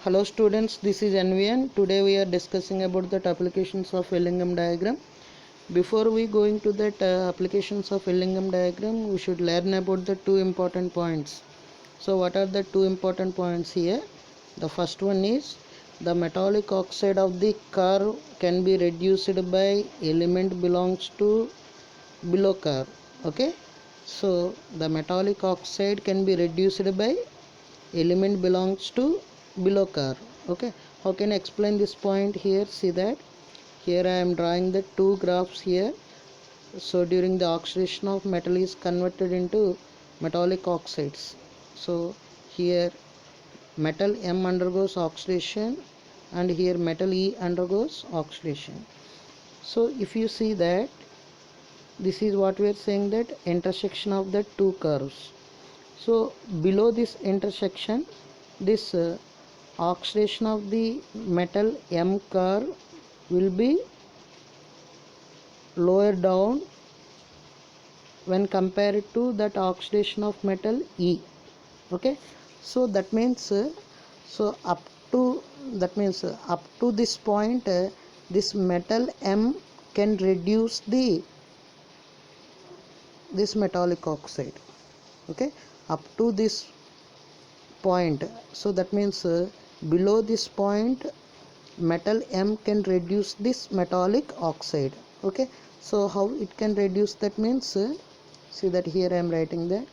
Hello students, this is NVN. Today we are discussing about the applications of Willingham diagram. Before we go into that applications of Willingham diagram, we should learn about the two important points. So what are the two important points here? The first one is the metallic oxide of the curve can be reduced by element belongs to below curve. Okay, so the metallic oxide can be reduced by element belongs to below curve. Okay, how can I explain this point here? See that here I am drawing the two graphs here. So during the oxidation of metal is converted into metallic oxides. So here metal M undergoes oxidation and here metal E undergoes oxidation. So if you see that, this is what we are saying, that intersection of the two curves. So below this intersection, this oxidation of the metal M curve will be lower down when compared to that oxidation of metal E. Okay, so that means up to up to this point, this metal M can reduce this metallic oxide. Okay, up to this point. So that means below this point metal M can reduce this metallic oxide. Okay, so how it can reduce? That means see that here I am writing that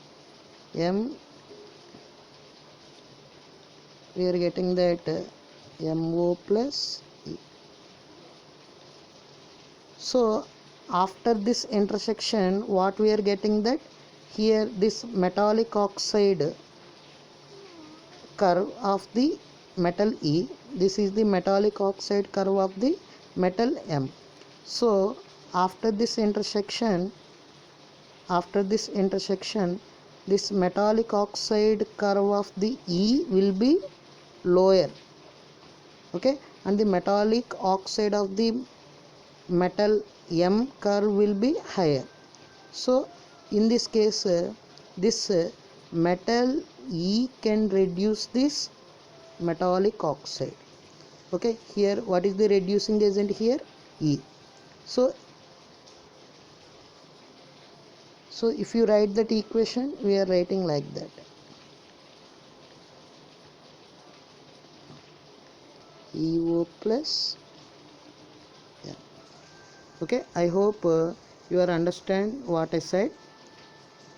M, we are getting that MO plus E. So after this intersection, what we are getting, that here this metallic oxide curve of the metal E, this is the metallic oxide curve of the metal M. So after this intersection, this metallic oxide curve of the E will be lower. Okay, and the metallic oxide of the metal M curve will be higher. So in this case, this metal E can reduce this metallic oxide. Okay, here what is the reducing agent here? E. So if you write that equation, we are writing like that. EO plus, yeah. Okay, I hope you are understand what I said.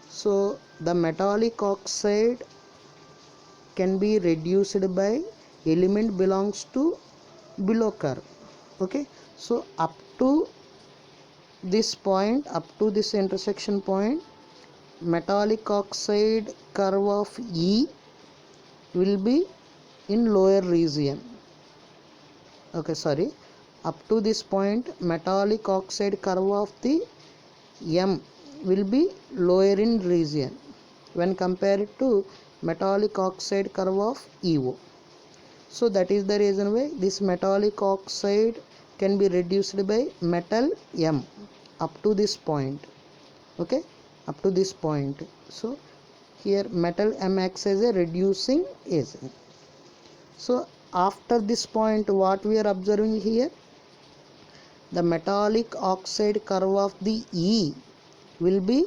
So the metallic oxide can be reduced by element belongs to below curve. Okay, so up to this point, up to this intersection point, metallic oxide curve of E will be in lower region. Okay, sorry, up to this point metallic oxide curve of the M will be lower in region when compared to metallic oxide curve of EO. So that is the reason why this metallic oxide can be reduced by metal M up to this point. Okay, up to this point. So here metal M acts as a reducing agent. So after this point, what we are observing here, the metallic oxide curve of the E will be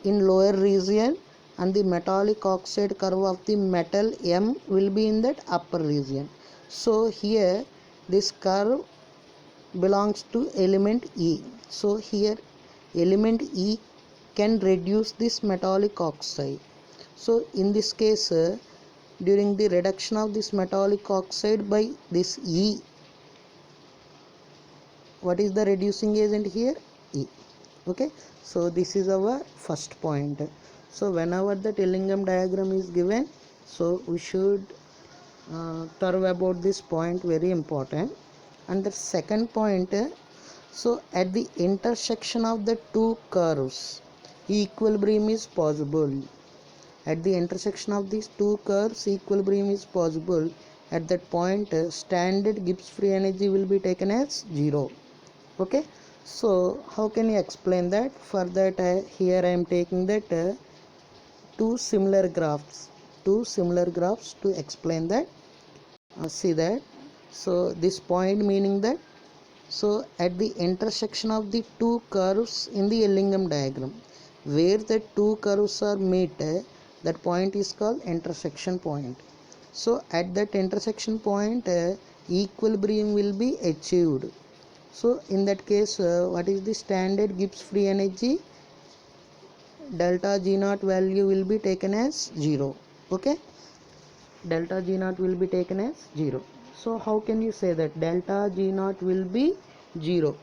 in lower region and the metallic oxide curve of the metal M will be in that upper region. So here this curve belongs to element E. So here element E can reduce this metallic oxide. So in this case, during the reduction of this metallic oxide by this E, what is the reducing agent here? E. Okay, so this is our first point. So whenever the Willingham diagram is given, so we should thorough about this point, very important. And the second point, so at the intersection of the two curves, equilibrium is possible. At the intersection of these two curves, equilibrium is possible. At that point, standard Gibbs free energy will be taken as 0. Okay, so how can you explain that? For that, here I am taking that two similar graphs two similar graphs to explain that. See that, so this point meaning that, so at the intersection of the two curves in the Ellingham diagram, where the two curves are meet, that point is called intersection point. So at that intersection point, equilibrium will be achieved. So in that case, what is the standard Gibbs free energy? Delta G naught value will be taken as 0. Okay, delta G naught will be taken as 0. So how can you say that delta G naught will be 0?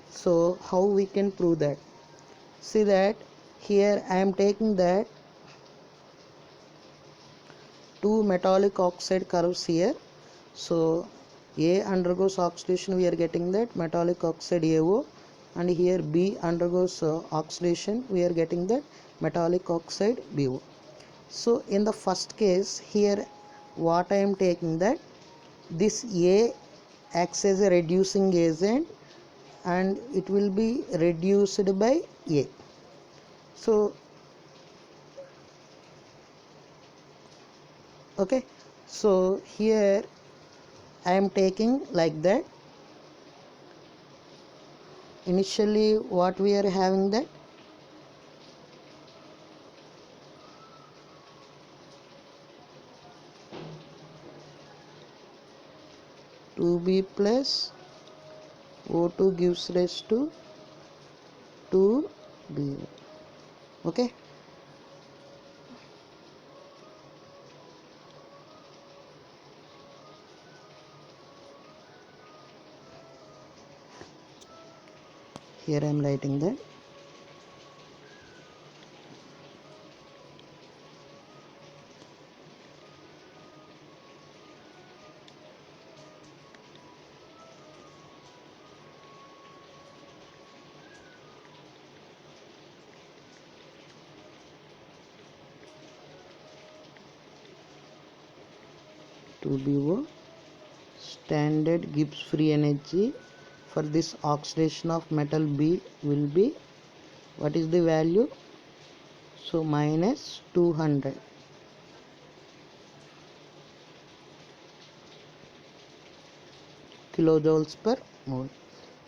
So how we can prove that? See that here I am taking that two metallic oxide curves here. So A undergoes oxidation, we are getting that metallic oxide AO, and here B undergoes oxidation, we are getting that metallic oxide BO. So in the first case here, what I am taking that this A acts as a reducing agent and it will be reduced by A. So okay, so here I am taking like that. Initially what we are having that two B plus O2 gives rise to 2B. Okay, here I am writing that. To BO, standard Gibbs free energy for this oxidation of metal B will be, what is the value? So minus 200 kilojoules per mole.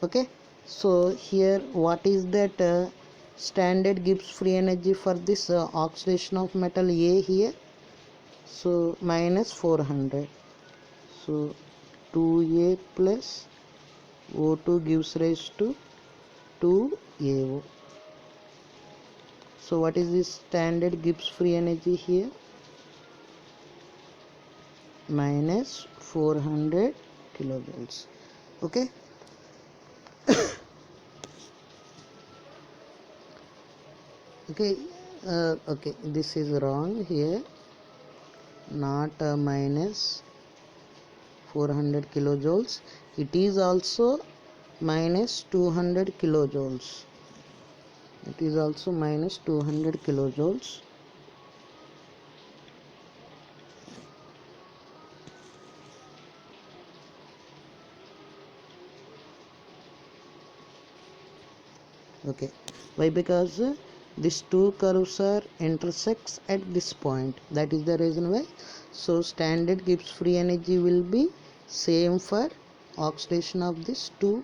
Okay, so here what is that standard Gibbs free energy for this oxidation of metal A here? So minus 400. So 2A plus O2 gives rise to 2AO. So what is this standard Gibbs free energy here? Minus 400 kilojoules. Okay, okay, okay, this is wrong here, not minus 400 kilojoules, it is also minus 200 kilojoules, it is also minus 200 kilojoules. Okay, why? Because these two curves are intersects at this point, that is the reason why. So standard Gibbs free energy will be same for oxidation of these two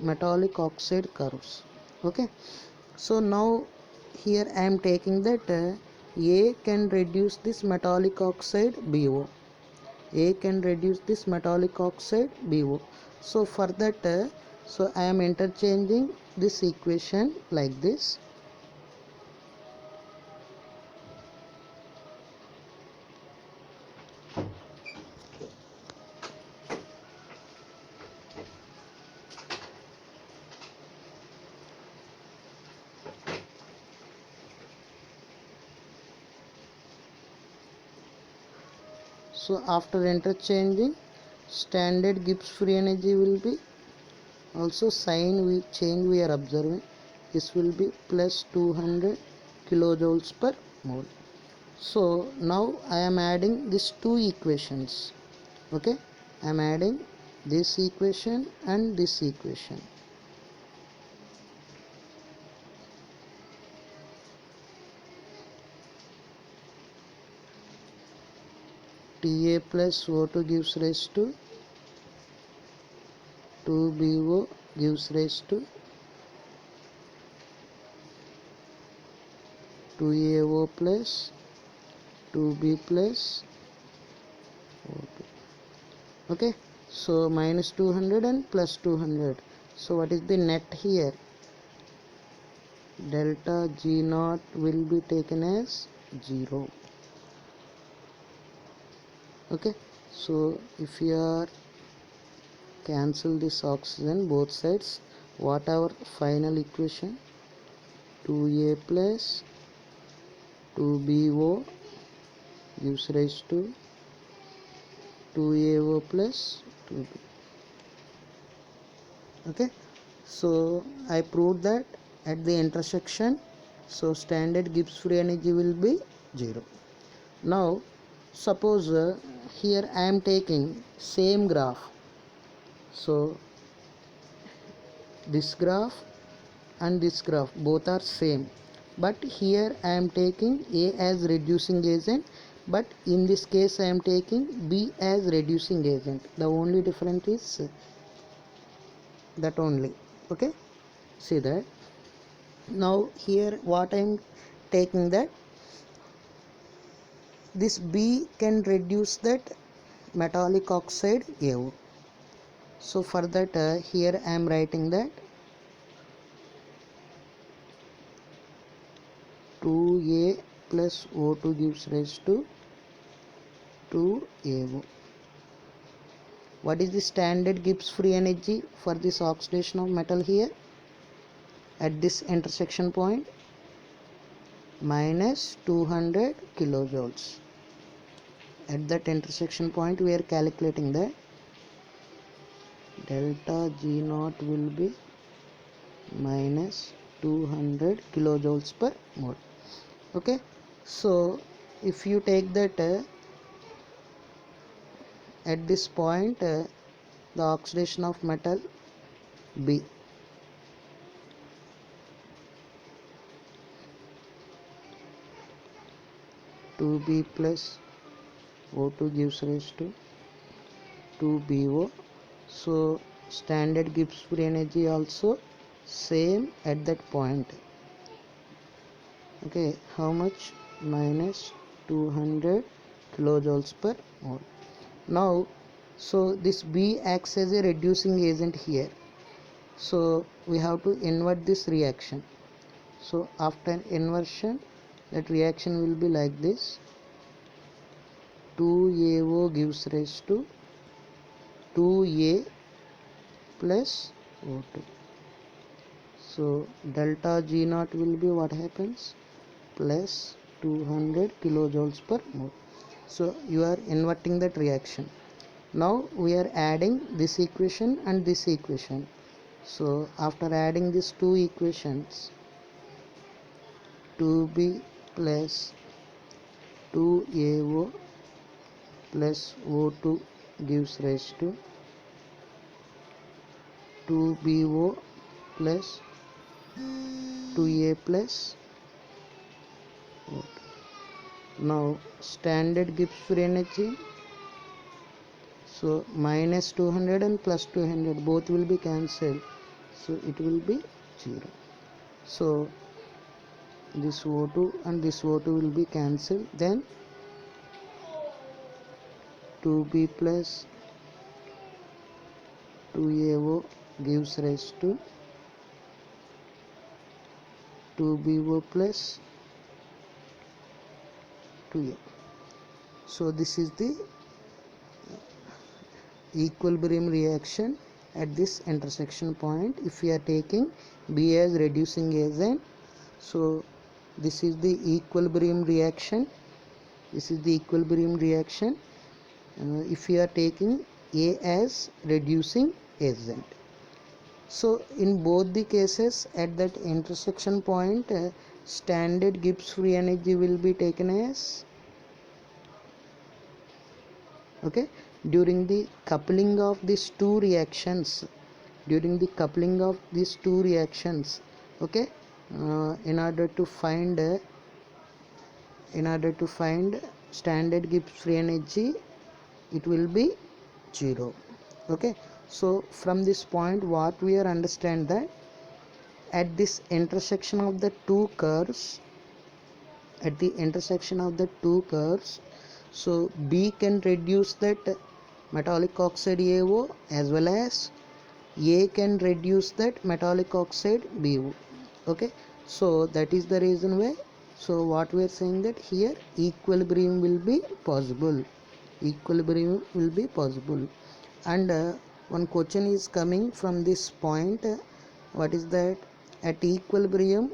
metallic oxide curves. Okay, so now here I am taking that A can reduce this metallic oxide BO, A can reduce this metallic oxide BO. So for that, so I am interchanging this equation like this. So after interchanging, standard Gibbs free energy will be also sign we change we are observing. This will be plus 200 kilojoules per mole. So now I am adding these two equations. Okay, I am adding this equation and this equation. Ta plus O2 gives rise to 2BO gives rise to 2AO plus 2B plus O2. Okay, so minus 200 and plus 200. So what is the net here? Delta G naught will be taken as 0. Okay, so if you are cancel this oxygen both sides, what our final equation? 2A plus 2BO gives rise to 2AO plus 2B. Okay, so I proved that at the intersection, so standard Gibbs free energy will be 0. Now suppose here I am taking same graph, so this graph and this graph both are same, but here I am taking A as reducing agent, but in this case I am taking B as reducing agent. The only difference is that only. Okay, see that. Now here what I am taking, that this B can reduce that metallic oxide AO. So for that here I am writing that 2A plus O2 gives rise to 2AO. What is the standard Gibbs free energy for this oxidation of metal here at this intersection point? Minus 200 kilojoules. At that intersection point we are calculating that delta G naught will be minus 200 kilojoules per mole. Okay, so if you take that at this point the oxidation of metal B, 2B plus O2 gives rise to 2BO. So standard Gibbs free energy also same at that point. Okay, how much? Minus 200 kilojoules per mole. Now so this B acts as a reducing agent here, so we have to invert this reaction. So after inversion that reaction will be like this. 2AO gives rise to 2A plus O2. So delta G naught will be what happens? Plus 200 kilojoules per mole. So you are inverting that reaction. Now we are adding this equation and this equation. So after adding these two equations, 2B plus 2AO plus O2 gives rise to 2BO plus 2A plus O2. Now standard Gibbs free energy, so minus 200 and plus 200 both will be cancelled, so it will be 0. So this O2 and this O2 will be cancelled, then 2B plus 2AO gives rise to 2BO plus 2A. So this is the equilibrium reaction at this intersection point if we are taking B as reducing agent. So this is the equilibrium reaction. This is the equilibrium reaction if we are taking A as reducing agent. So in both the cases at that intersection point standard Gibbs free energy will be taken as, okay, during the coupling of these two reactions, okay, in order to find standard Gibbs free energy it will be 0. Okay, so from this point what we are understand that at this intersection of the two curves, at the intersection of the two curves, so B can reduce that metallic oxide AO as well as A can reduce that metallic oxide BO. Okay, so that is the reason why, so what we are saying that here equilibrium will be possible, equilibrium will be possible. And one question is coming from this point, what is that at equilibrium,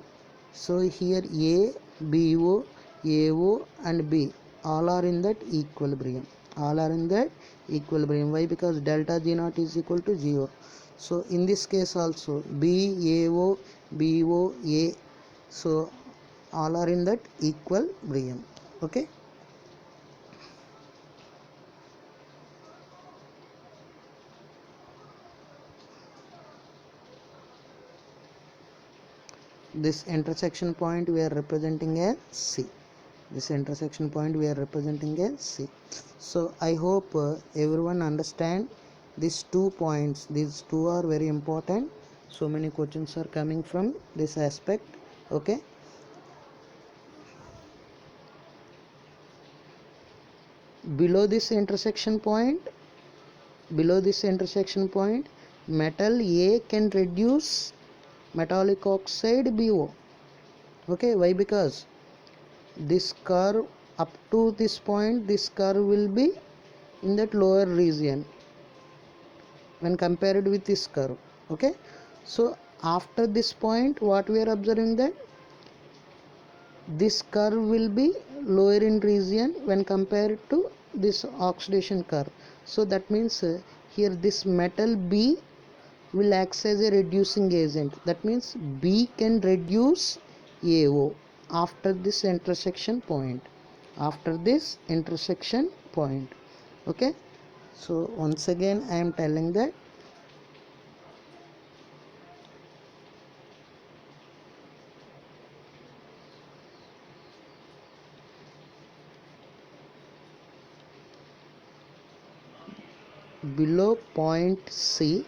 so here A, BO, AO and B all are in that equilibrium, all are in that equilibrium. Why? Because delta G naught is equal to 0. So in this case also B, AO, BO, A, so all are in that equilibrium. Okay, this intersection point we are representing as C, this intersection point we are representing as C. So I hope everyone understand these 2 points, these two are very important, so many questions are coming from this aspect. Okay, below this intersection point, below this intersection point metal A can reduce metallic oxide BO. Okay, why? Because this curve up to this point, this curve will be in that lower region when compared with this curve. Okay, so after this point what we are observing that this curve will be lower in region when compared to this oxidation curve. So that means here this metal B will act as a reducing agent, that means B can reduce AO after this intersection point, after this intersection point. Okay, so once again I am telling that below point C,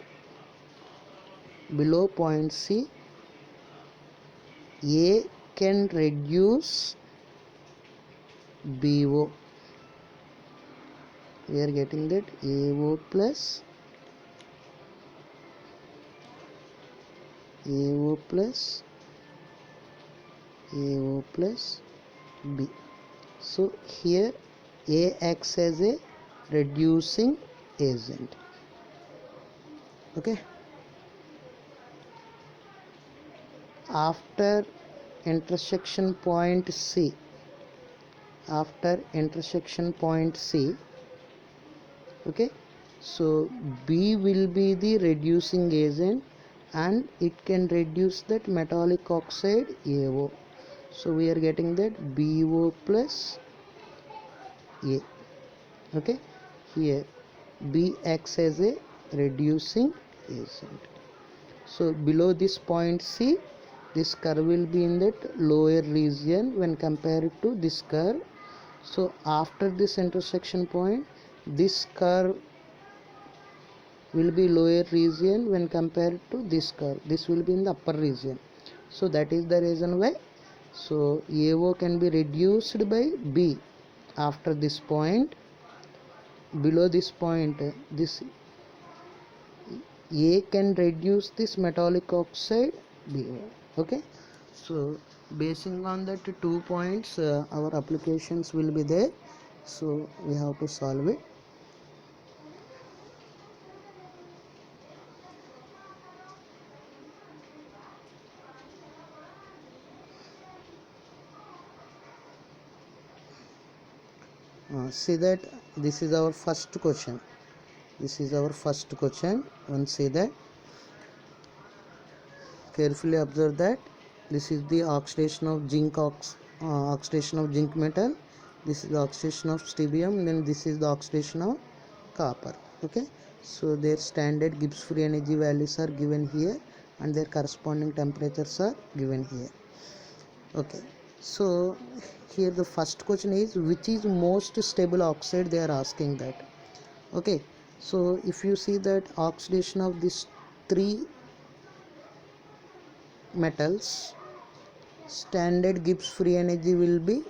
below point C, A can reduce BO. We are getting that AO plus AO plus AO plus B. So here A acts as a reducing agent. Okay, after intersection point C, after intersection point C, okay, so B will be the reducing agent and it can reduce that metallic oxide AO. So we are getting that BO plus A. Okay, here B acts as a reducing agent. So below this point C, this curve will be in that lower region when compared to this curve. So after this intersection point, this curve will be lower region when compared to this curve, this will be in the upper region. So that is the reason why, so AO can be reduced by B after this point. Below this point, this A can reduce this metallic oxide BO. Okay, so basing on that 2 points our applications will be there, so we have to solve it. See that this is our first question, this is our first question. Once see that, carefully observe that this is the oxidation of zinc oxidation of zinc metal, this is the oxidation of stibbium, then this is the oxidation of copper. Okay, so their standard Gibbs free energy values are given here and their corresponding temperatures are given here. Okay, so here the first question is which is most stable oxide, they are asking that. Okay, so if you see that oxidation of these three metals, standard Gibbs free energy will be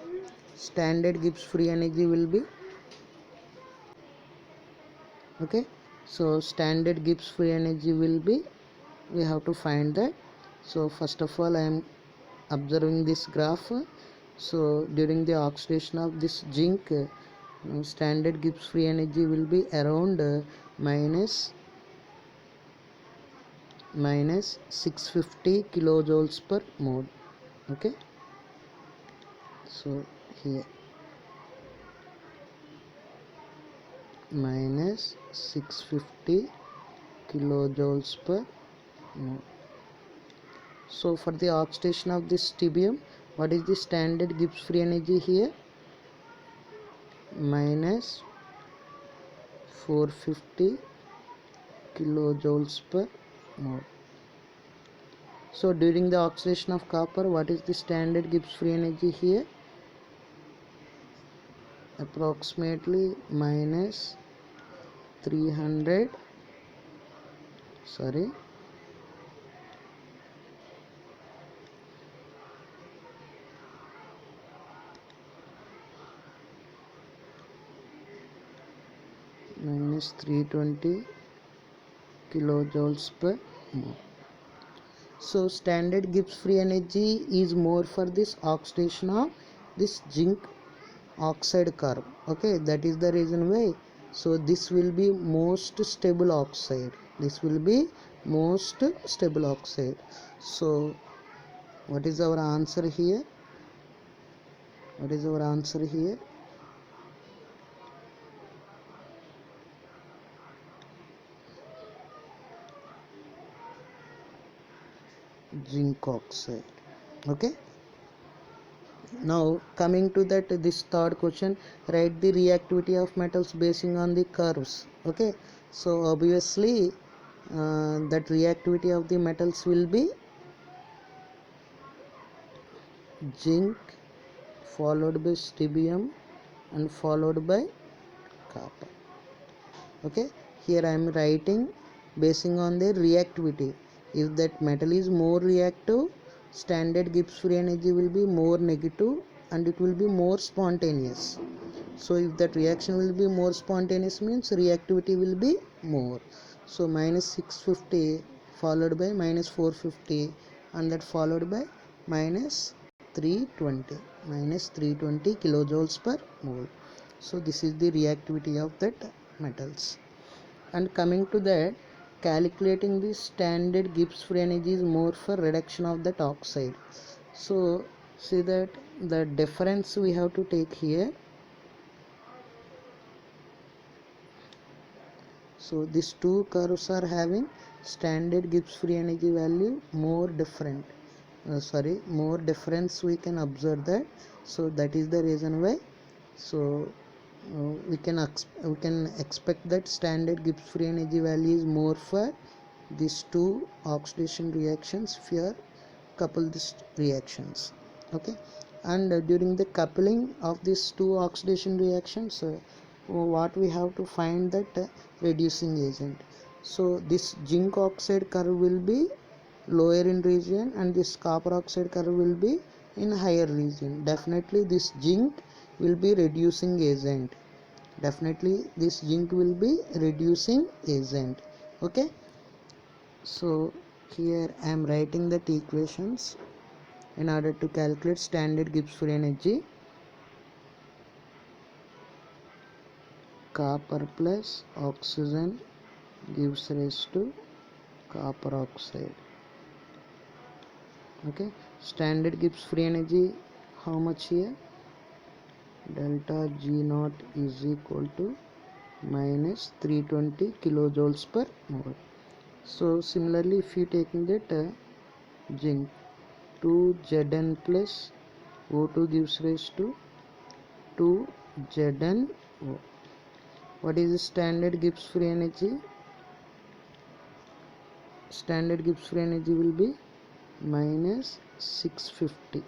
okay. So standard Gibbs free energy will be, we have to find that. So first of all I am observing this graph. So during the oxidation of this zinc, standard Gibbs free energy will be around minus 650 kilojoules per mole. Okay, so here minus 650 kilojoules per mole. So for the oxidation of this terbium, what is the standard Gibbs free energy here? Minus 450 kilojoules per mole. So during the oxidation of copper, what is the standard Gibbs free energy here? Approximately minus 300 sorry minus 320 kilojoules per mole. So standard Gibbs free energy is more for this oxidation of this zinc oxide curve. Okay, that is the reason why. So this will be most stable oxide. So what is our answer here? Zinc oxide. Okay, now coming to that, this third question, write the reactivity of metals basing on the curves. Okay, so obviously that reactivity of the metals will be zinc followed by terbium and followed by copper. Okay, here I am writing basing on their reactivity. If that metal is more reactive, standard Gibbs free energy will be more negative and it will be more spontaneous. So if that reaction will be more spontaneous, means reactivity will be more. So minus 650 followed by minus 450 and that followed by minus 320 kilojoules per mole. So this is the reactivity of that metals. And coming to that, calculating the standard Gibbs free energy is more for reduction of that oxide. So see that the difference we have to take here. So these two curves are having standard Gibbs free energy value more different. More difference we can observe that. So that is the reason why. So we can expect that standard Gibbs free energy value is more for these two oxidation reactions if you are couple these reactions. Okay, and during the coupling of these two oxidation reactions, what we have to find that reducing agent. So this zinc oxide curve will be lower in region and this copper oxide curve will be in higher region. Definitely this zinc will be reducing agent. Okay, so here I am writing the equations in order to calculate standard Gibbs free energy. Copper plus oxygen gives rise to copper oxide. Okay, standard Gibbs free energy, how much here? Delta G naught is equal to minus 320 kilojoules per mole. So similarly, if you taking that zinc, 2 Zn plus O2 gives rise to 2 Zn O. What is the standard Gibbs free energy? Standard Gibbs free energy will be minus 650.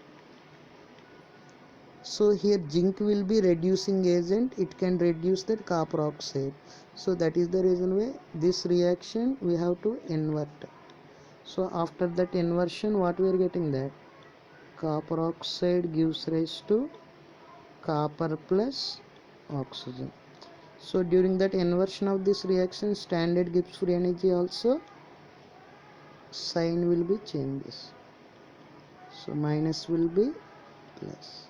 So here zinc will be reducing agent, it can reduce that copper oxide. So that is the reason why this reaction we have to invert. So after that inversion, what we are getting, that copper oxide gives rise to copper plus oxygen. So during that inversion of this reaction, standard Gibbs free energy also sign will be changes. So minus will be plus.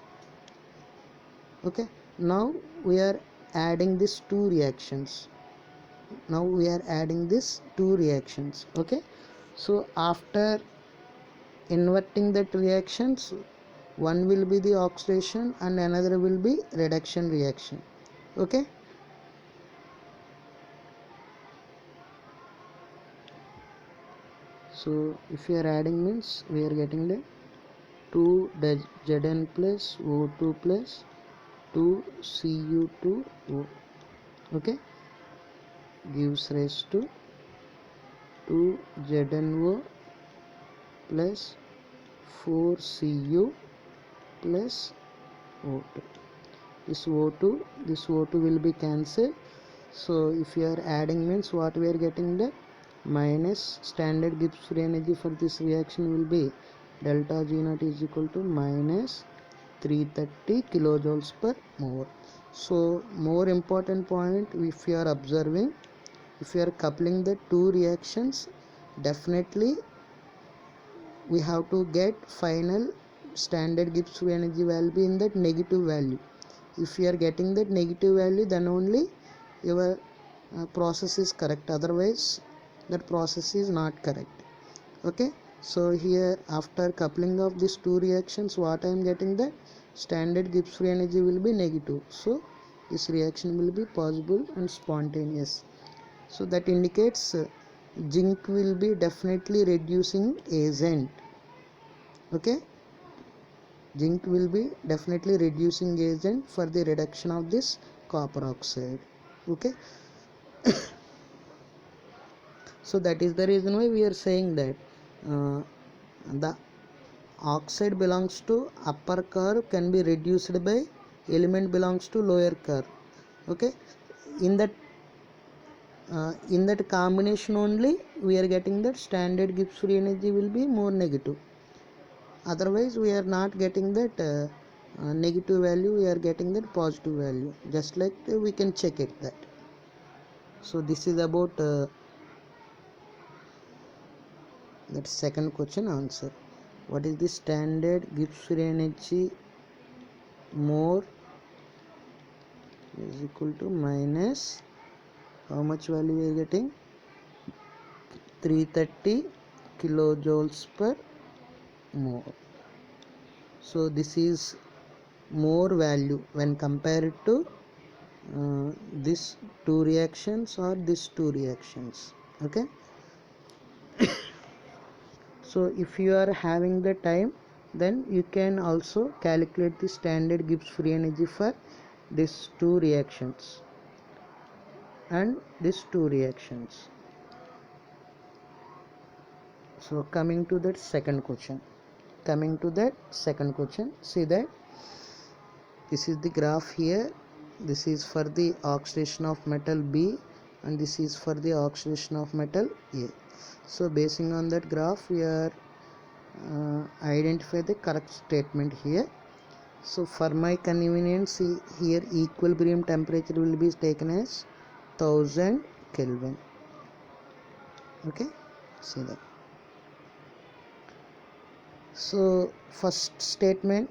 Okay, now we are adding these two reactions. Okay, so after inverting that reactions, one will be the oxidation and another will be reduction reaction. Okay, so if you are adding, means we are getting the 2 Zn plus O2 plus 2 Cu2O. Okay, gives rise to 2 ZnO plus 4 Cu plus O2. This O2 will be cancelled. So if you are adding, means what we are getting, the minus standard Gibbs free energy for this reaction will be delta G naught is equal to minus 330 kilojoules per mole. So more important point, if you are observing, if you are coupling the two reactions, definitely we have to get final standard Gibbs free energy value in that negative value. If you are getting that negative value, then only your process is correct, otherwise that process is not correct. Okay, so here after coupling of these two reactions, what I am getting, that standard Gibbs free energy will be negative, so this reaction will be possible and spontaneous. So that indicates zinc will be definitely reducing agent. Okay, zinc will be definitely reducing agent for the reduction of this copper oxide. Okay, so that is the reason why we are saying that the oxide belongs to upper curve can be reduced by element belongs to lower curve. Okay, in that combination only we are getting that standard Gibbs free energy will be more negative, otherwise we are not getting that negative value, we are getting that positive value, just like we can check it that. So this is about that second question answer. What is the standard Gibbs free energy more is equal to minus how much value we are getting, 330 kilojoules per mole. So this is more value when compared to these two reactions or these two reactions. Okay, so if you are having the time, then you can also calculate the standard Gibbs free energy for these two reactions and these two reactions. So coming to that second question, see that this is the graph here. This is for the oxidation of metal B and this is for the oxidation of metal A. So basing on that graph, we are identify the correct statement here. So for my convenience, here equilibrium temperature will be taken as 1000 Kelvin. Okay, see that. So first statement,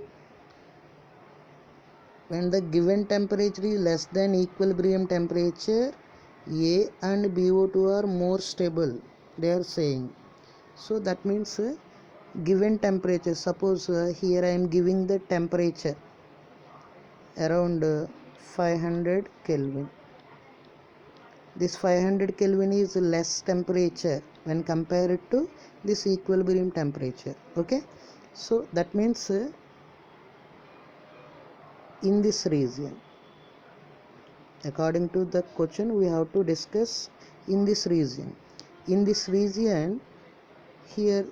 when the given temperature is less than equilibrium temperature, A and BO2 are more stable, they are saying. So that means given temperature, suppose here I am giving the temperature around 500 Kelvin. This 500 Kelvin is less temperature when compared to this equilibrium temperature. Okay, so that means in this region, according to the question, we have to discuss in this region. In this region, here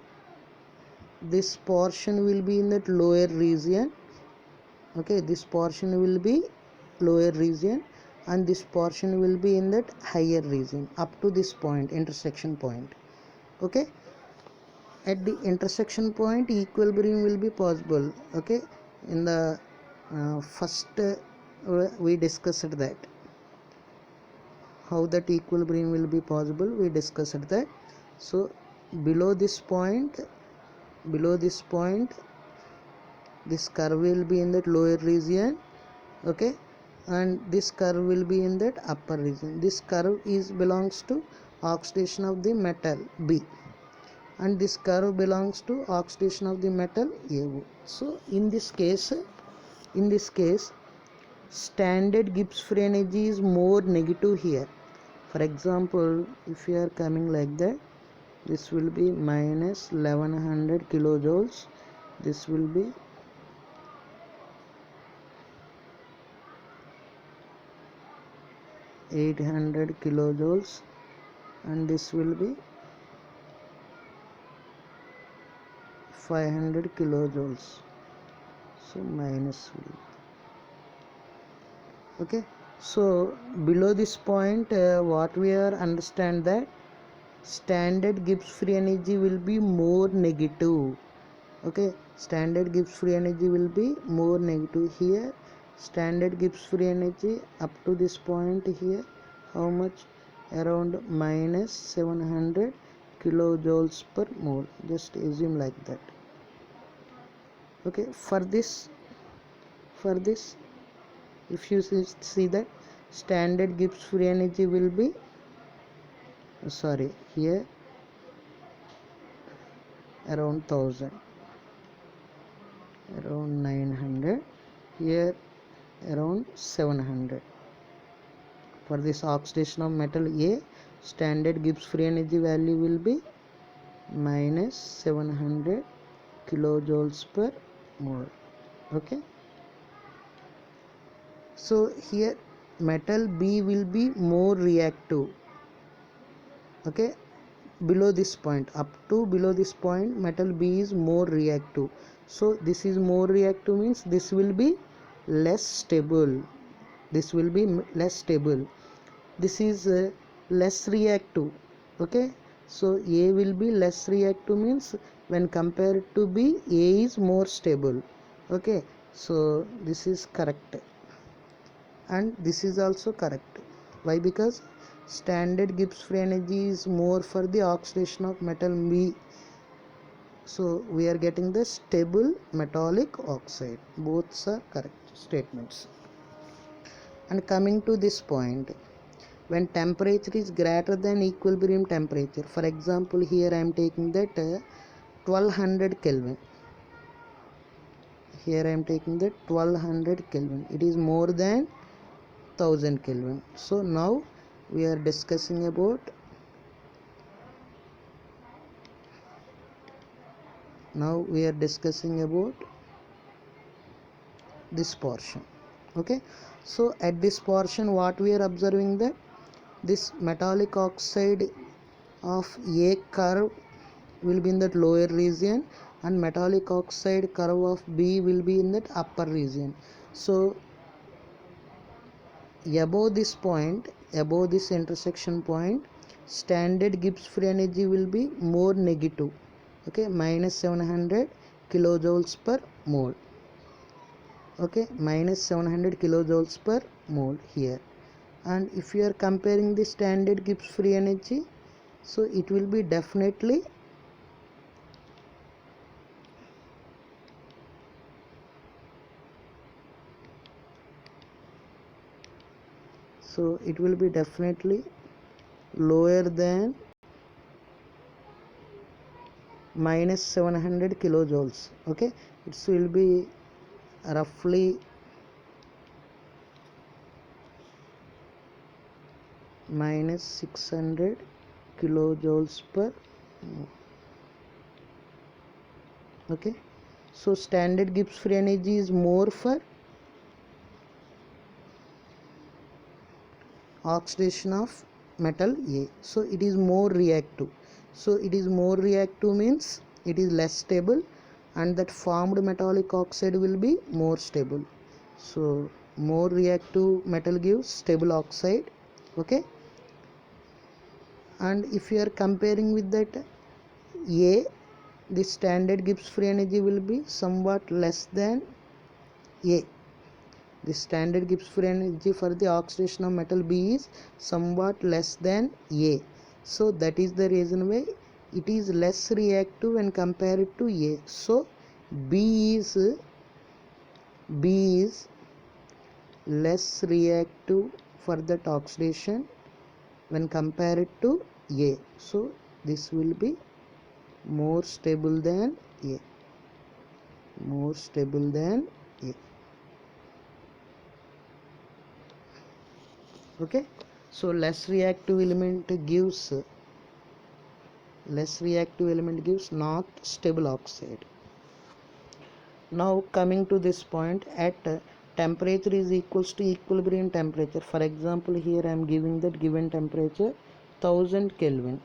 this portion will be in that lower region Okay, this portion will be lower region and this portion will be in that higher region up to this point, intersection point. Okay, at the intersection point equilibrium will be possible. Okay, in the first we discussed that how that equilibrium will be possible, we discussed that. So below this point, this curve will be in that lower region. Okay, and this curve will be in that upper region. This curve is belongs to oxidation of the metal B and this curve belongs to oxidation of the metal AO. So in this case standard Gibbs free energy is more negative here. For example, if you are coming like that, this will be minus 1100 kilojoules, this will be 800 kilojoules and this will be 500 kilojoules. So minus will be. Okay, so below this point what we are understand that standard Gibbs free energy will be more negative. Okay, standard Gibbs free energy will be more negative. Here standard Gibbs free energy up to this point here, how much? Around minus 700 kilojoules per mole. Just assume like that. Okay, for this if you see that standard Gibbs free energy will be here around 1000, around 900, here around 700. For this oxidation of metal A, standard Gibbs free energy value will be minus 700 kilojoules per mole. Okay, so here metal B will be more reactive. Okay, below this point, up to below this point, metal B is more reactive. So this is more reactive means this will be less stable. This will be less stable. This is less reactive. Okay, so A will be less reactive means when compared to B, A is more stable. Okay, so this is correct and this is also correct. Why? Because standard Gibbs free energy is more for the oxidation of metal B. So we are getting the stable metallic oxide. Both are correct statements. And coming to this point, when temperature is greater than equilibrium temperature, for example here I am taking that 1200 Kelvin. Here I am taking that 1200 Kelvin. It is more than 1000 Kelvin. So now we are discussing about this portion. Okay, so at this portion what we are observing that this metallic oxide of A curve will be in that lower region and metallic oxide curve of B will be in that upper region. So above this point, above this intersection point, standard Gibbs free energy will be more negative. Okay, minus 700 kilojoules per mole. Okay, minus 700 kilojoules per mole here. And if you are comparing the standard Gibbs free energy, so it will be definitely lower than minus 700 kilojoules. Okay, it will be roughly minus 600 kilojoules per mole. Okay, so standard Gibbs free energy is more for oxidation of metal A. So it is more reactive. So it is more reactive means it is less stable and that formed metallic oxide will be more stable. So more reactive metal gives stable oxide. Okay, and if you are comparing with that A, the standard Gibbs free energy will be somewhat less than A. The standard Gibbs free energy for the oxidation of metal B is somewhat less than A. So that is the reason why it is less reactive when compared to A. So B is less reactive for that oxidation when compared to A. So this will be more stable than A. More stable than A. Okay, so less reactive element gives not stable oxide. Now coming to this point, at temperature is equals to equilibrium temperature. For example, here I am giving that given temperature 1000 Kelvin.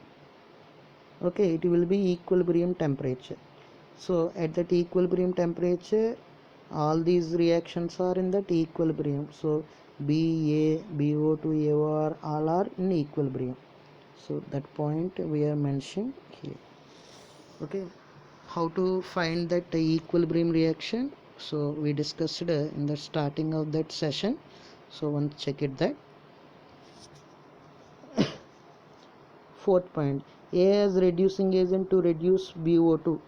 Okay, it will be equilibrium temperature. So at that equilibrium temperature, all these reactions are in that equilibrium. So BA, BO2, AOR all are in equilibrium. So that point we are mentioning here. Okay, how to find that equilibrium reaction? So we discussed in the starting of that session. So once check it that. Fourth point, A as reducing agent to reduce BO2.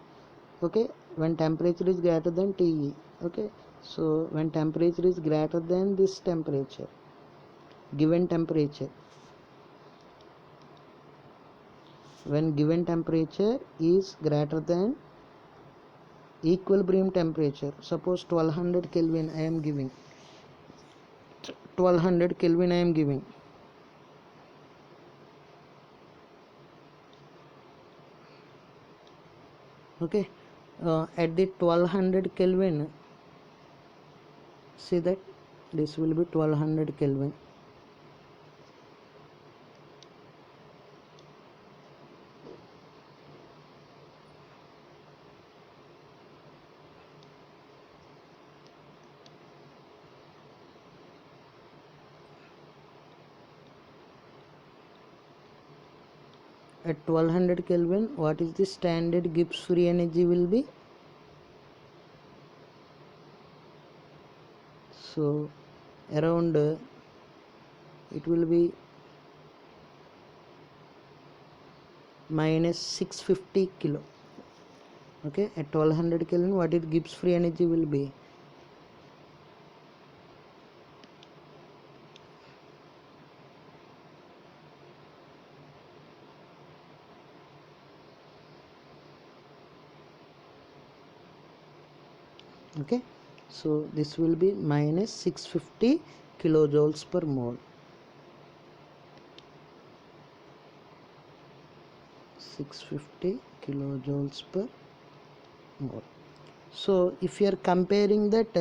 Okay, when temperature is greater than TE. Okay, so when temperature is greater than this temperature, given temperature, when given temperature is greater than equilibrium temperature, suppose 1200 Kelvin I am giving, 1200 Kelvin I am giving. Okay, at the 1200 Kelvin, see that this will be 1200 Kelvin. At 1200 Kelvin, what is the standard Gibbs free energy will be? So around it will be minus 650 kilo. Okay, at 1200 Kelvin, what is Gibbs free energy will be? Okay, so this will be minus 650 kilojoules per mole. 650 kilojoules per mole. So if you are comparing that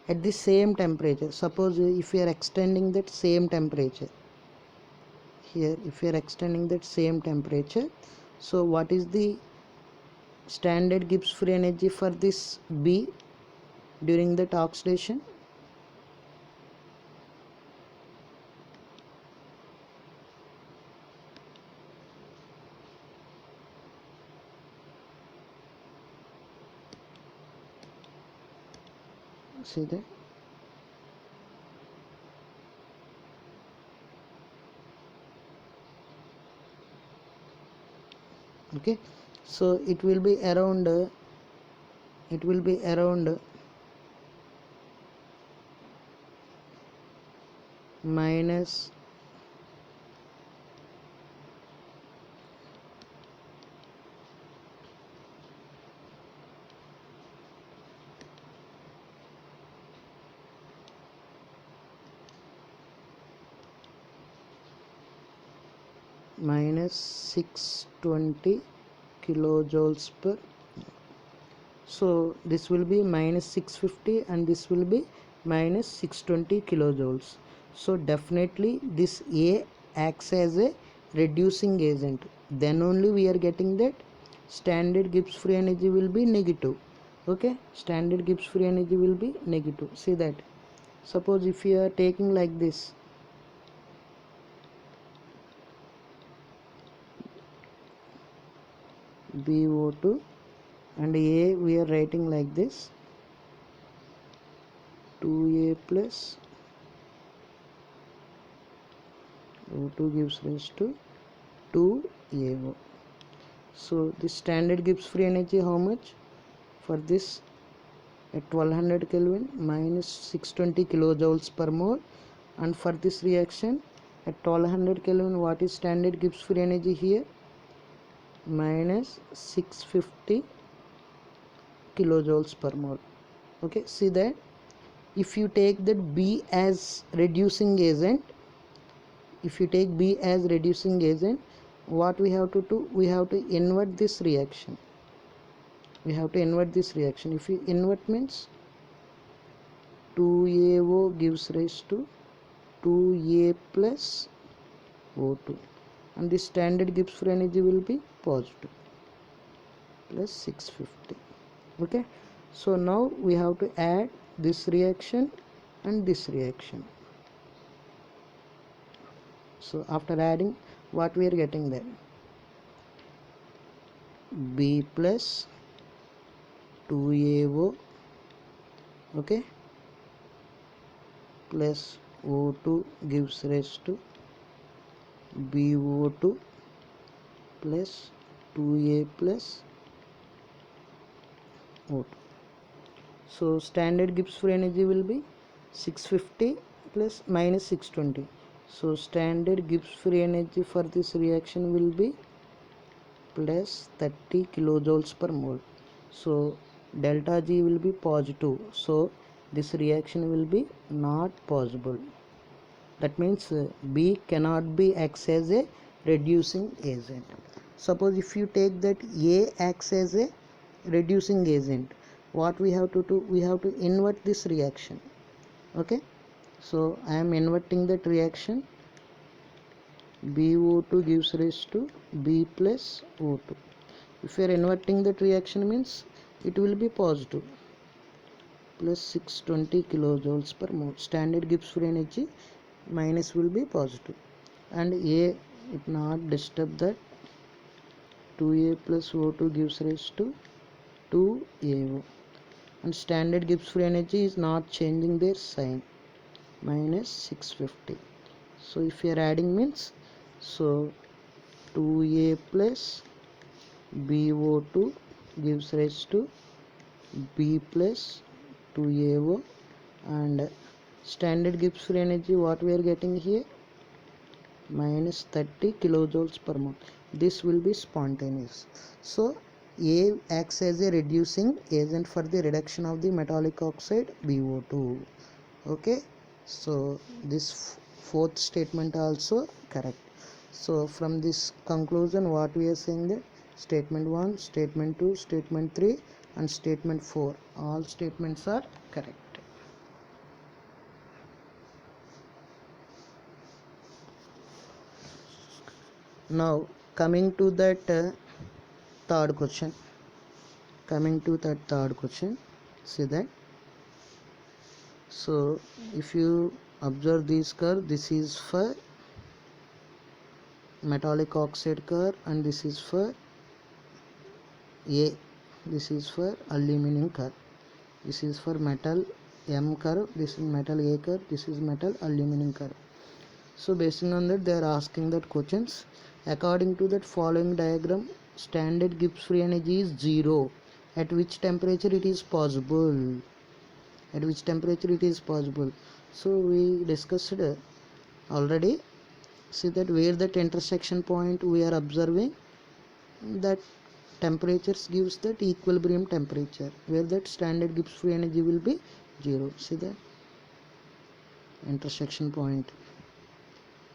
at the same temperature, suppose if you are extending that same temperature here, if you are extending that same temperature, so what is the standard Gibbs free energy for this B during that oxidation? See that? Okay, so it will be around minus minus 620 kilojoules per. So this will be minus 650 and this will be minus 620 kilojoules. So definitely this A acts as a reducing agent. Then only we are getting that standard Gibbs free energy will be negative. Okay, standard Gibbs free energy will be negative. See that Suppose if you are taking like this, BO2 and A we are writing like this, 2A plus O2 gives rise to 2AO. So the standard Gibbs free energy how much? For this at 1200 Kelvin minus 620 kilojoules per mole, and for this reaction at 1200 Kelvin what is standard Gibbs free energy here? Minus 650 kilojoules per mole. Okay, see that if you take that B as reducing agent, if you take B as reducing agent, what we have to do? We have to invert this reaction. We have to invert this reaction. If you invert means 2AO gives rise to 2A plus O2, and the standard Gibbs free energy will be positive plus 650. Okay, so now we have to add this reaction and this reaction. So after adding, what we are getting there? B plus 2AO, okay, plus O2 gives rise to BO2 plus 2A plus O2. So standard Gibbs free energy will be 650 plus minus 620. So standard Gibbs free energy for this reaction will be plus 30 kilojoules per mole. So delta G will be positive. So this reaction will be not possible. That means B cannot be acts as a reducing agent. Suppose if you take that A acts as a reducing agent, what we have to do? We have to invert this reaction. Okay, so I am inverting that reaction. BO2 gives rise to B plus O2. If you are inverting that reaction means it will be positive plus 620 kilojoules per mole. Standard Gibbs free energy minus will be positive, and A it not disturb that. 2A plus O2 gives rise to 2AO, and standard Gibbs free energy is not changing their sign, minus 650. So if you are adding means, so 2A plus BO2 gives rise to B plus 2AO, and standard Gibbs free energy what we are getting here? Minus 30 kilojoules per mole. This will be spontaneous. So A acts as a reducing agent for the reduction of the metallic oxide BO2. Okay, so this fourth statement also correct. So from this conclusion what we are saying that statement 1, statement 2, statement 3 and statement 4, all statements are correct. Now coming to that third question. See that. So if you observe this curve, this is for metallic oxide curve and this is for A, this is for aluminum curve, this is for metal M curve, this is metal A curve, this is metal aluminum curve. So based on that they are asking that questions. According to that following diagram, standard Gibbs free energy is 0. At which temperature it is possible? At which temperature it is possible? So we discussed already. See that where that intersection point we are observing, that temperatures gives that equilibrium temperature, where that standard Gibbs free energy will be 0. See that intersection point.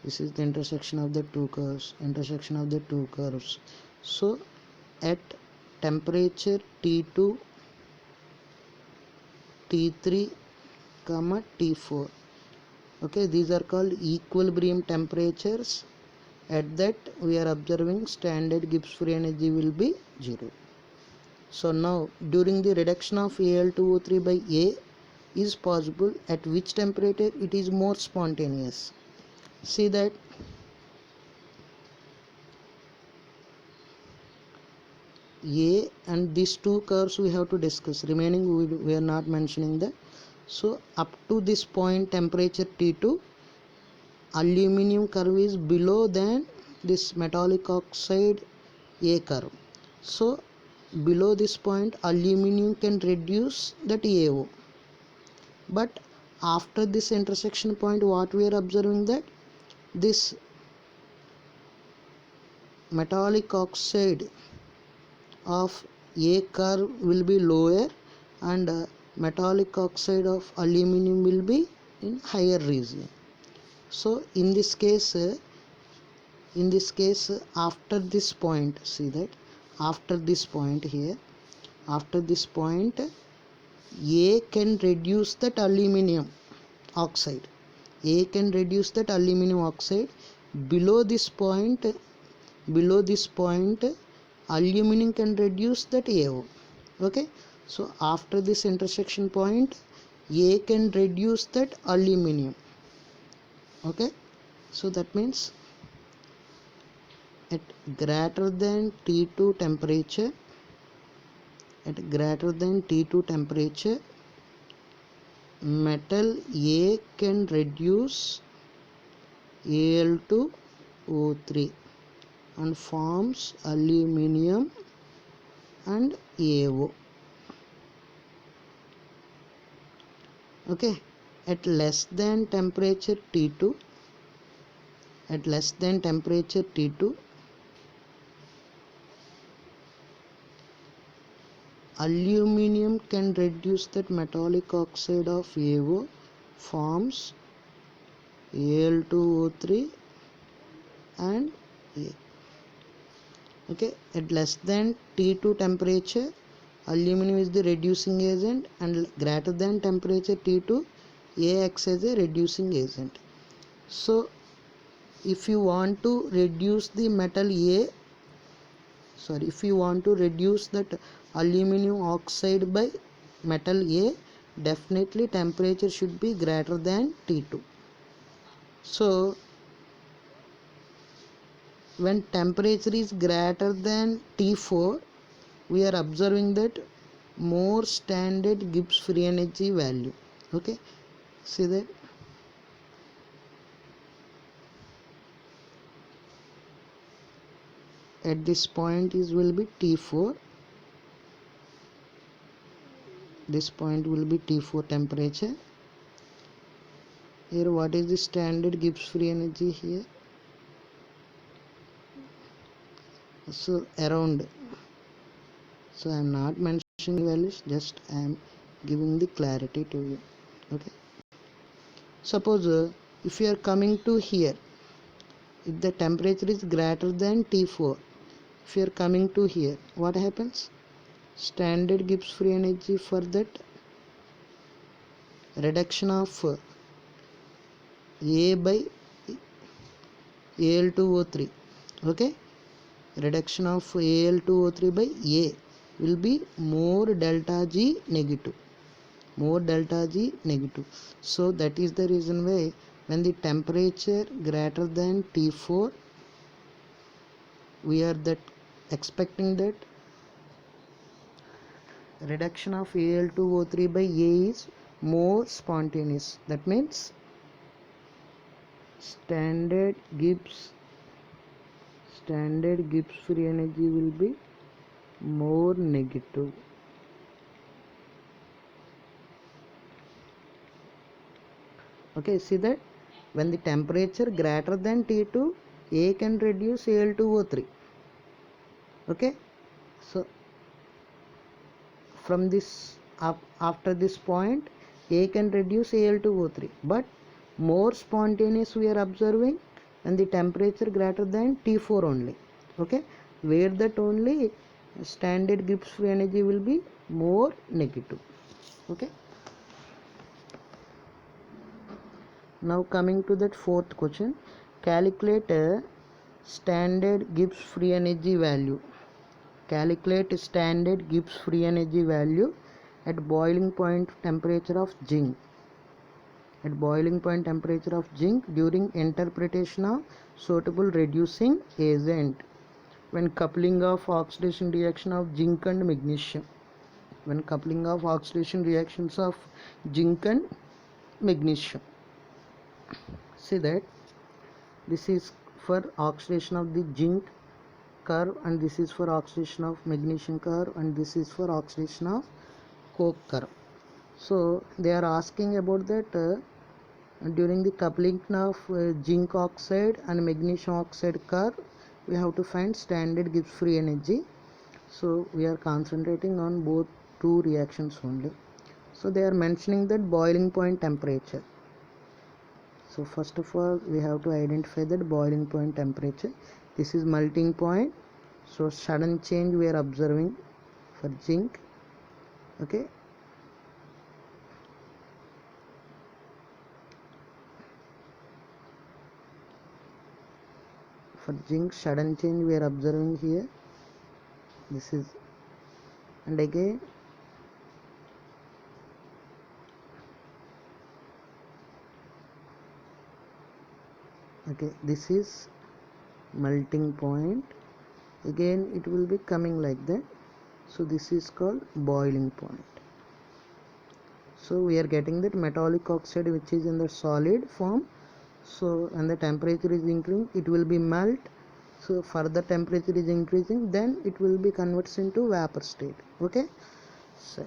This is the intersection of the two curves. So at temperature T2, T3, T4, okay, these are called equilibrium temperatures. At that we are observing standard Gibbs free energy will be 0. So now during the reduction of Al2O3 by A, is possible, at which temperature it is more spontaneous. See that A and these two curves we have to discuss, remaining we are not mentioning that. So up to this point temperature T2, aluminum curve is below than this metallic oxide A curve. So below this point aluminum can reduce that AO, but after this intersection point what we are observing, that this metallic oxide of A curve will be lower and metallic oxide of aluminum will be in higher region. So in this case after this point, see that after this point here, after this point A can reduce that aluminum oxide. A can reduce that aluminum oxide. Below this point aluminum can reduce that AO. Okay, so after this intersection point A can reduce that aluminum. Okay, so that means at greater than T2 temperature, metal A can reduce Al2O3 and forms aluminum and AO. Okay, at less than temperature T2, aluminum can reduce that metallic oxide of AO, forms Al2O3 and A. Okay, at less than T2 temperature aluminum is the reducing agent, and greater than temperature T2 A acts as a reducing agent. So if you want to reduce the metal A, if you want to reduce that aluminum oxide by metal A, definitely temperature should be greater than T2. So when temperature is greater than T4, we are observing that more standard Gibbs free energy value. Okay, see that at this point is will be T4, this point will be T4 temperature. Here what is the standard Gibbs free energy here? So around, so I am not mentioning values, just I am giving the clarity to you. Okay, suppose if you are coming to here, if the temperature is greater than T4, if you are coming to here, what happens? Standard Gibbs free energy for that reduction of A by Al2O3, okay, reduction of Al2O3 by A will be more delta G negative. So that is the reason why when the temperature greater than T4, we are that expecting that reduction of Al2O3 by A is more spontaneous. That means standard Gibbs free energy will be more negative. Okay, see that when the temperature greater than T2, A can reduce Al2O3. Okay, so from this after this point A can reduce Al2O3, but more spontaneous we are observing when the temperature greater than T4 only. Okay, where that only standard Gibbs free energy will be more negative. Okay, now coming to that fourth question, calculate a standard Gibbs free energy value. Calculate standard Gibbs free energy value at boiling point temperature of zinc. At boiling point temperature of zinc during interpretation of suitable reducing agent when coupling of oxidation reaction of zinc and magnesium. When coupling of oxidation reactions of zinc and magnesium. See that this is for oxidation of the zinc curve, and this is for oxidation of magnesium curve, and this is for oxidation of coke curve. So they are asking about that during the coupling of zinc oxide and magnesium oxide curve, we have to find standard Gibbs free energy. So we are concentrating on both two reactions only. So they are mentioning that boiling point temperature. So first of all, we have to identify that boiling point temperature. This is melting point. So sudden change we are observing for zinc. Okay. For zinc, sudden change we are observing here. This is, and again okay, this is melting point. Again it will be coming like that. So this is called boiling point. So we are getting that metallic oxide which is in the solid form. So when the temperature is increasing, it will be melt. So further temperature is increasing, then it will be converted into vapor state. Okay. So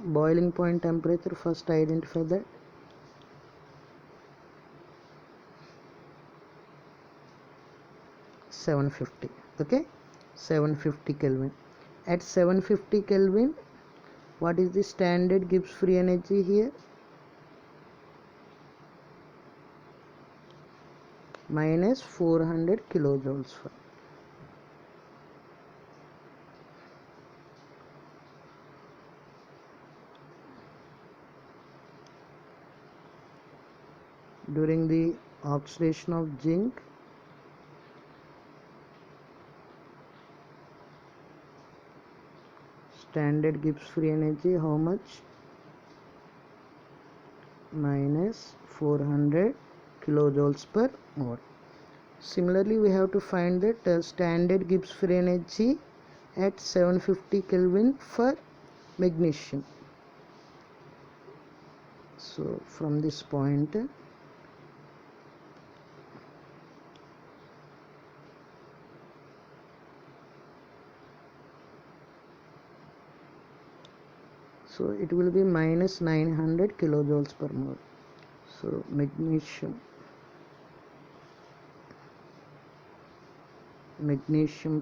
boiling point temperature, first identify that. (750). Okay, 750 Kelvin. At 750 Kelvin, what is the standard Gibbs free energy here? Minus 400 kilojoules. During the oxidation of zinc, standard Gibbs free energy how much? Minus 400 kilojoules per mole. Similarly, we have to find that standard Gibbs free energy at 750 Kelvin for magnesium. So from this point, so it will be minus 900 kilojoules per mole. So magnesium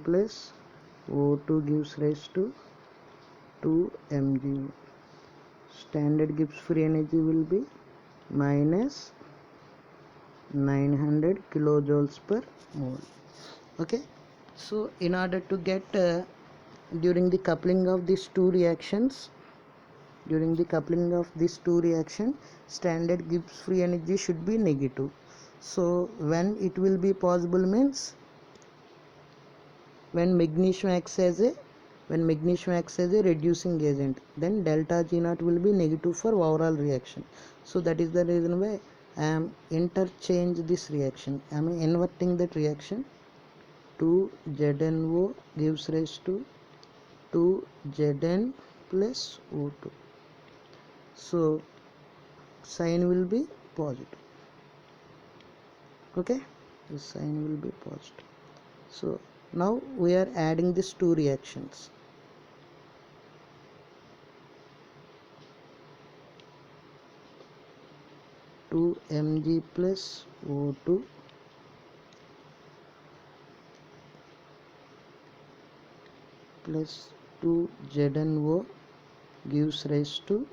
plus O2 gives rise to 2 mg. Standard Gibbs free energy will be minus 900 kilojoules per mole. Okay, so in order to get during the coupling of these two reactions, standard Gibbs free energy should be negative. So when it will be possible means when magnesium acts as a reducing agent, then delta G naught will be negative for overall reaction. So that is the reason why I am interchange this reaction. I am inverting that reaction. 2ZnO gives rise to 2Zn plus O2. So sign will be positive. Okay, the sign will be positive. So now we are adding these two reactions. Two Mg plus O2 plus 2ZnO gives rise to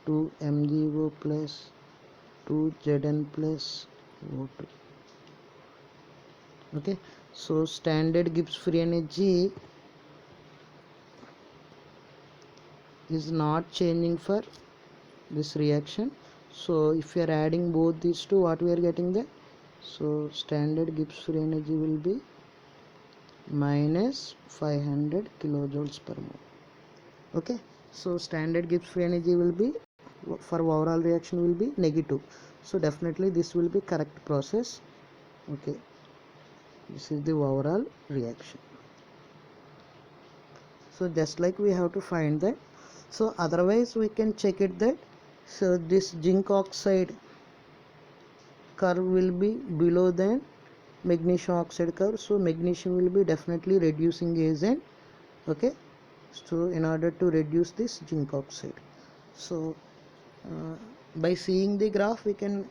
2 MgO plus 2Zn plus O2. Okay, so standard Gibbs free energy is not changing for this reaction. So if we are adding both these two, what we are getting there? So standard Gibbs free energy will be minus 500 kilojoules per mole. Okay, so standard Gibbs free energy will be, for overall reaction, will be negative. So definitely this will be correct process. Okay, this is the overall reaction. So just like we have to find that. So otherwise we can check it that, so this zinc oxide curve will be below than magnesium oxide curve, so magnesium will be definitely reducing agent. Okay, so in order to reduce this zinc oxide, so by seeing the graph we can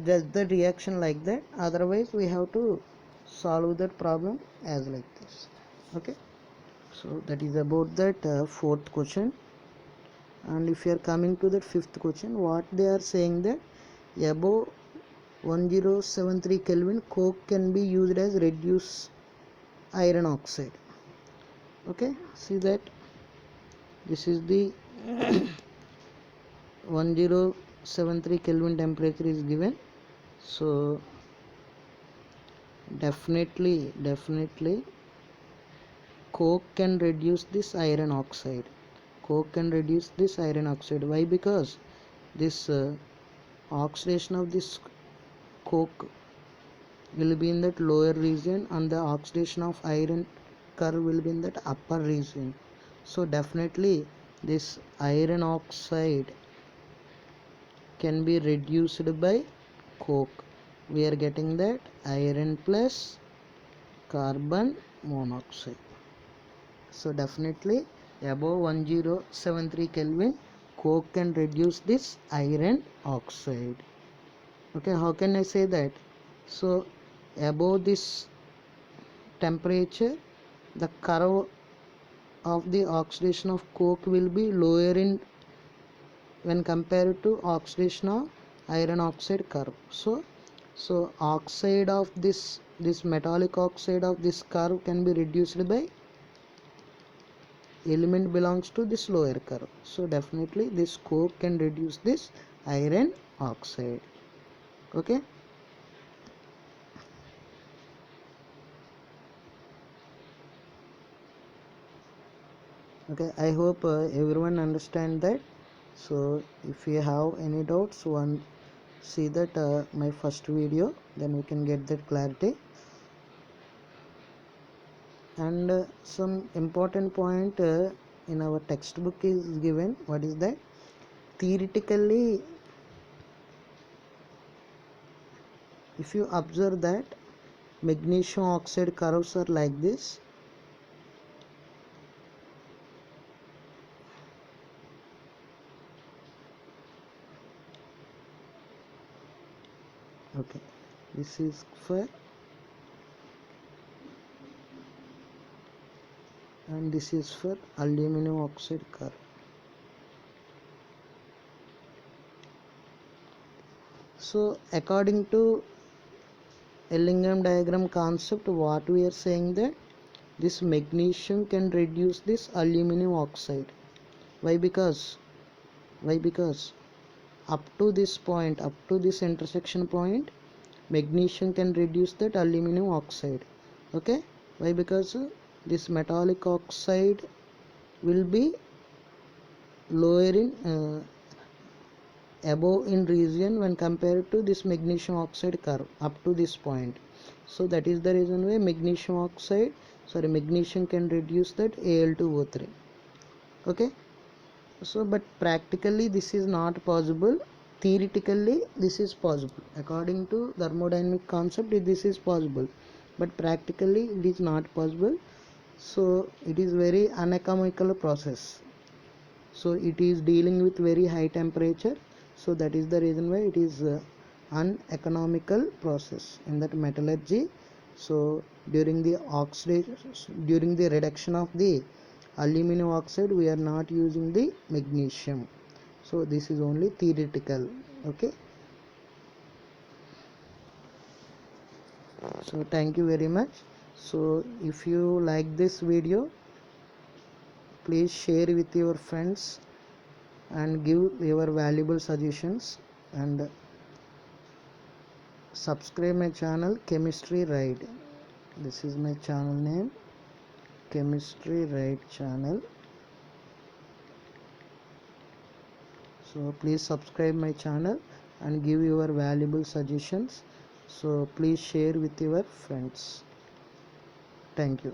judge the reaction like that. Otherwise we have to solve that problem as like this. Okay, so that is about that fourth question. And if you are coming to that fifth question, what they are saying that above 1073 Kelvin coke can be used as reduced iron oxide. Okay, see that this is the 1073 Kelvin temperature is given. So definitely coke can reduce this iron oxide. Coke can reduce this iron oxide. Why? Because this oxidation of this coke will be in that lower region, and the oxidation of iron curve will be in that upper region. So definitely this iron oxide can be reduced by coke. We are getting that iron plus carbon monoxide. So definitely above 1073 Kelvin coke can reduce this iron oxide. Okay, how can I say that? So above this temperature, the curve of the oxidation of coke will be lower in when compared to oxidation of iron oxide curve. So oxide of this metallic oxide of this curve can be reduced by element belongs to this lower curve. So definitely this coke can reduce this iron oxide. Okay, okay, I hope everyone understand that. So if you have any doubts, one see that my first video, then we can get that clarity. And some important point in our textbook is given. What is that? Theoretically, if you observe that magnesium oxide curves are like this. Okay, this is for, and this is for aluminum oxide curve. So according to Ellingham diagram concept, what we are saying that this magnesium can reduce this aluminum oxide. Why? Because up to this point, up to this intersection point, magnesium can reduce that aluminum oxide. Okay, why? Because this metallic oxide will be lower in above in region when compared to this magnesium oxide curve up to this point. So that is the reason why magnesium can reduce that Al2O3. Okay, so but practically this is not possible. Theoretically this is possible. According to thermodynamic concept this is possible, but practically it is not possible. So it is very uneconomical process. So it is dealing with very high temperature. So that is the reason why it is uneconomical process in that metallurgy. So during the oxidation, during the reduction of the aluminum oxide, we are not using the magnesium. So this is only theoretical. Okay, so thank you very much. So if you like this video, please share with your friends and give your valuable suggestions, and subscribe my channel Chemistry Ride. This is my channel name, Chemistry Ride channel. So please subscribe my channel and give your valuable suggestions. So please share with your friends. Thank you.